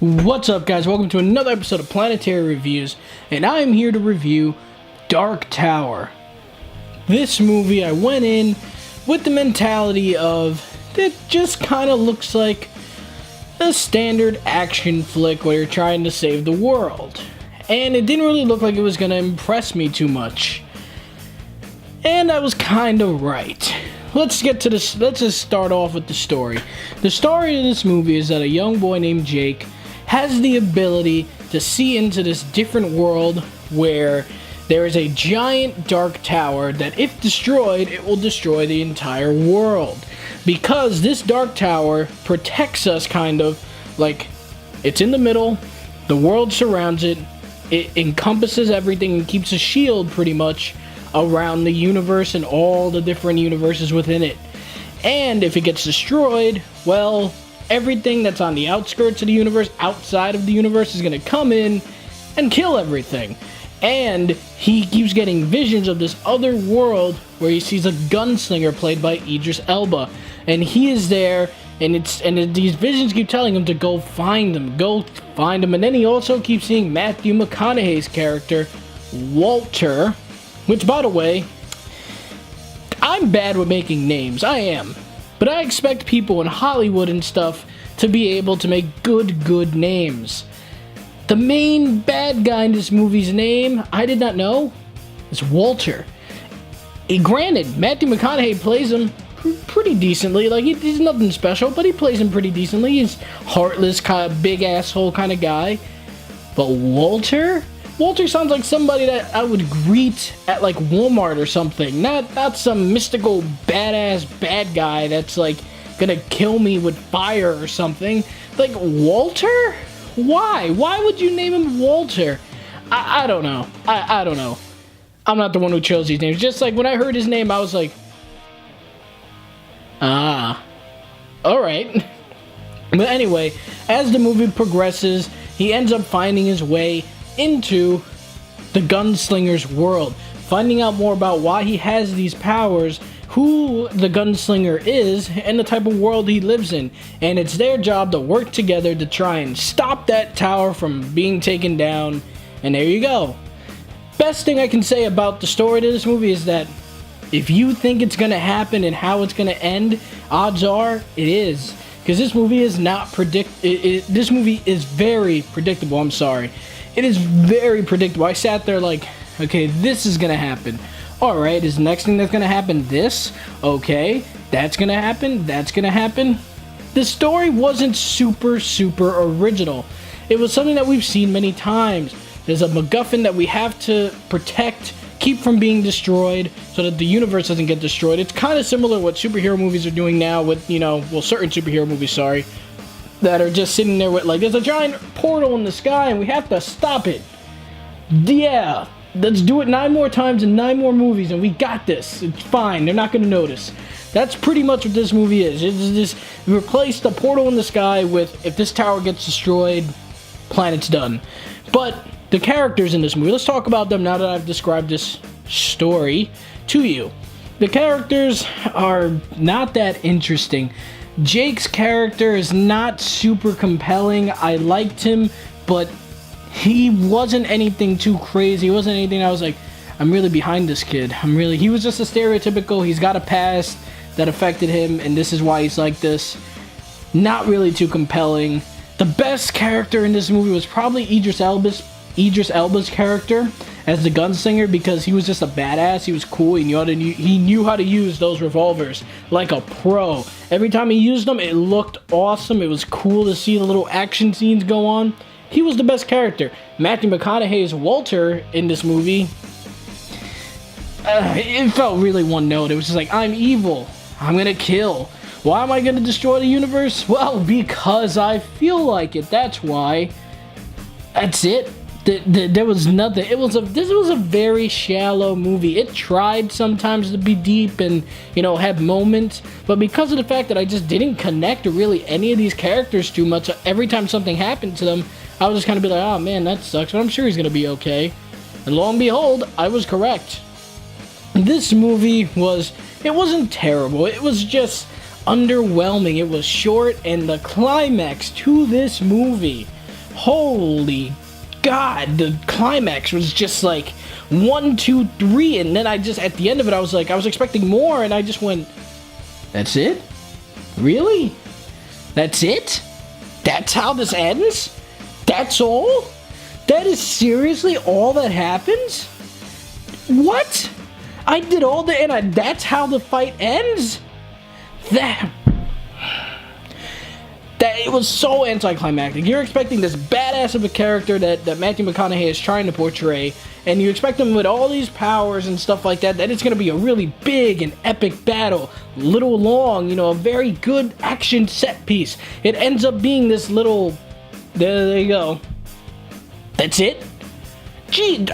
What's up, guys? Welcome to another episode of Planetary Reviews, and I am here to review Dark Tower. This movie, I went in with the mentality of, it just kind of looks like a standard action flick where you're trying to save the world. And it didn't really look like it was going to impress me too much. And I was kind of right. Let's get to this. Let's just start off with the story. The story of this movie is that a young boy named Jake has the ability to see into this different world where there is a giant dark tower that, if destroyed, it will destroy the entire world. Because this dark tower protects us, kind of, like, it's in the middle, the world surrounds it, it encompasses everything and keeps a shield, pretty much, around the universe and all the different universes within it. And if it gets destroyed, well, everything that's on the outskirts of the universe, outside of the universe, is going to come in and kill everything. And he keeps getting visions of this other world where he sees a gunslinger played by Idris Elba. And he is there, and these visions keep telling him to go find him. And then he also keeps seeing Matthew McConaughey's character, Walter, which, by the way, I'm bad with making names. I am. But I expect people in Hollywood and stuff to be able to make good names. The main bad guy in this movie's name, I did not know, is Walter. Granted, Matthew McConaughey plays him pretty decently. Like, he's nothing special, but he plays him pretty decently. He's heartless, kind of big asshole kind of guy. But Walter sounds like somebody that I would greet at, like, Walmart or something. Not some mystical badass bad guy that's, like, gonna kill me with fire or something. Like, Walter? Why? Why would you name him Walter? I don't know. I don't know. I'm not the one who chose these names. Just like when I heard his name, I was like, alright. But anyway, as the movie progresses, he ends up finding his way into the gunslinger's world, finding out more about why he has these powers, who the gunslinger is, and the type of world he lives in. And it's their job to work together to try and stop that tower from being taken down. And there you go. Best thing I can say about the story to this movie is that if you think it's gonna happen and how it's gonna end, odds are it is. Because this movie is not this movie is very predictable. I'm sorry. It is very predictable. I sat there like, okay, this is gonna happen. Alright, is the next thing that's gonna happen this? Okay, that's gonna happen, that's gonna happen. The story wasn't super original. It was something that we've seen many times. There's a MacGuffin that we have to protect, keep from being destroyed, so that the universe doesn't get destroyed. It's kind of similar to what superhero movies are doing now with, certain superhero movies, sorry, that are just sitting there with, like, there's a giant portal in the sky and we have to stop it. Yeah, let's do it 9 more times in 9 more movies and we got this. It's fine, they're not going to notice. That's pretty much what this movie is. It's just replace the portal in the sky with, if this tower gets destroyed, planet's done. But the characters in this movie, let's talk about them now that I've described this story to you. The characters are not that interesting. Jake's character is not super compelling. I liked him, but he wasn't anything too crazy. He wasn't anything I was like, I'm really behind this kid. He was just a stereotypical, he's got a past that affected him, and this is why he's like this. Not really too compelling. The best character in this movie was probably Idris Elba's character as the gunslinger, because he was just a badass. He was cool. He knew how to use those revolvers like a pro. Every time he used them, it looked awesome. It was cool to see the little action scenes go on. He was the best character. Matthew McConaughey's Walter in this movie, it felt really one note. It was just like, I'm evil. I'm gonna kill. Why am I gonna destroy the universe? Well, because I feel like it. That's why. That's it. There was nothing. This was a very shallow movie. It tried sometimes to be deep and, have moments, but because of the fact that I just didn't connect to really any of these characters too much, every time something happened to them, I was just kind of be like, oh man, that sucks, but I'm sure he's gonna be okay. And lo and behold, I was correct. This movie wasn't terrible. It was just underwhelming. It was short, and the climax to this movie holy God, the climax was just like 1, 2, 3, and then I just, at the end of it, I was like, I was expecting more, and I just went, that's it? Really? That's it? That's how this ends? That's all? That is seriously all that happens? What? I did all the, and that's how the fight ends? That it was so anticlimactic. You're expecting this badass of a character that Matthew McConaughey is trying to portray, and you expect him with all these powers and stuff like that it's going to be a really big and epic battle, little long, a very good action set piece. It ends up being this little, there you go. That's it? Gee,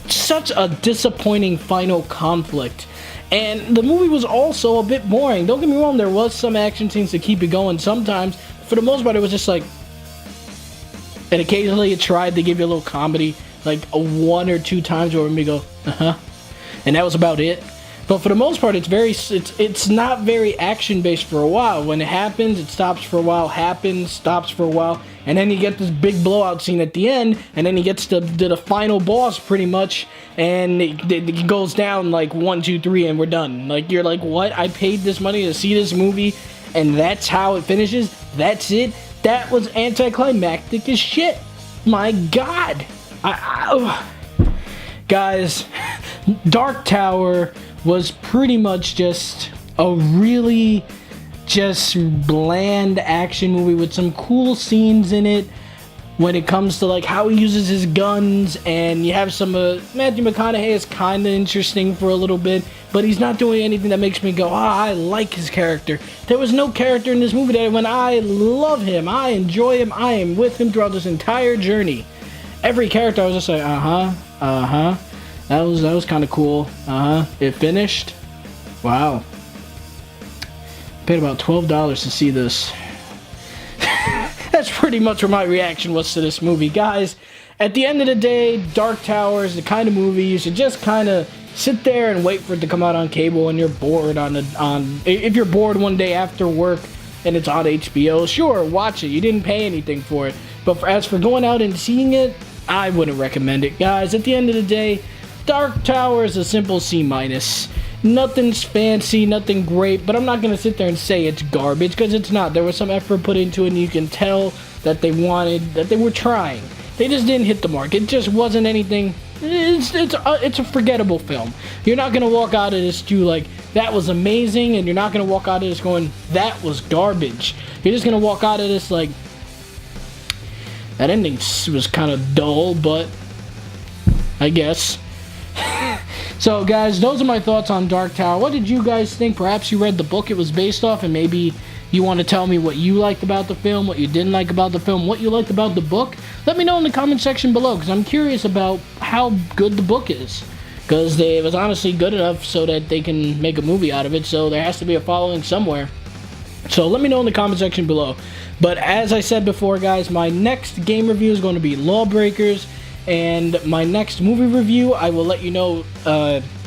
such a disappointing final conflict. And the movie was also a bit boring. Don't get me wrong, there was some action scenes to keep it going sometimes. For the most part, it was just like... And occasionally it tried to give you a little comedy. Like 1 or 2 times where we go, uh-huh. And that was about it. But for the most part, it's not very action-based for a while. When it happens, it stops for a while, happens, stops for a while. And then you get this big blowout scene at the end, and then he gets to the final boss, pretty much, and it goes down like 1, 2, 3, and we're done. Like, you're like, what? I paid this money to see this movie, and that's how it finishes? That's it? That was anticlimactic as shit. My God. Guys, Dark Tower was pretty much just a really just bland action movie with some cool scenes in it when it comes to like how he uses his guns, and you have some Matthew McConaughey is kind of interesting for a little bit, but he's not doing anything that makes me go, I like his character. There was no character in this movie that when I love him, I enjoy him, I am with him throughout this entire journey. Every character I was just like, that was kind of cool. It finished. Wow. Paid about $12 to see this. That's pretty much what my reaction was to this movie. Guys, at the end of the day, Dark Tower is the kind of movie you should just kind of sit there and wait for it to come out on cable when you're bored if you're bored one day after work and it's on HBO, sure, watch it. You didn't pay anything for it. But as for going out and seeing it, I wouldn't recommend it. Guys, at the end of the day, Dark Tower is a simple C-. Nothing's fancy, nothing great, but I'm not going to sit there and say it's garbage, because it's not. There was some effort put into it, and you can tell that they were trying. They just didn't hit the mark. It just wasn't anything. It's a forgettable film. You're not going to walk out of this too like, that was amazing, and you're not going to walk out of this going, that was garbage. You're just going to walk out of this like, that ending was kind of dull, but I guess. So guys, those are my thoughts on Dark Tower. What did you guys think? Perhaps you read the book it was based off, and maybe you want to tell me what you liked about the film, what you didn't like about the film, what you liked about the book. Let me know in the comment section below, because I'm curious about how good the book is. Because it was honestly good enough so that they can make a movie out of it, so there has to be a following somewhere. So let me know in the comment section below. But as I said before, guys, my next game review is going to be Lawbreakers. And my next movie review, I will let you know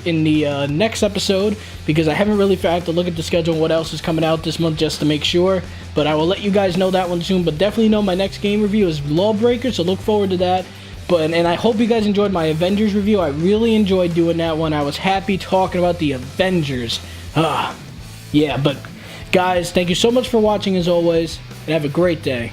in the next episode, because I haven't really had to look at the schedule and what else is coming out this month just to make sure. But I will let you guys know that one soon. But definitely know my next game review is Lawbreakers, so look forward to that. And I hope you guys enjoyed my Avengers review. I really enjoyed doing that one. I was happy talking about the Avengers. Yeah, but guys, thank you so much for watching as always, and have a great day.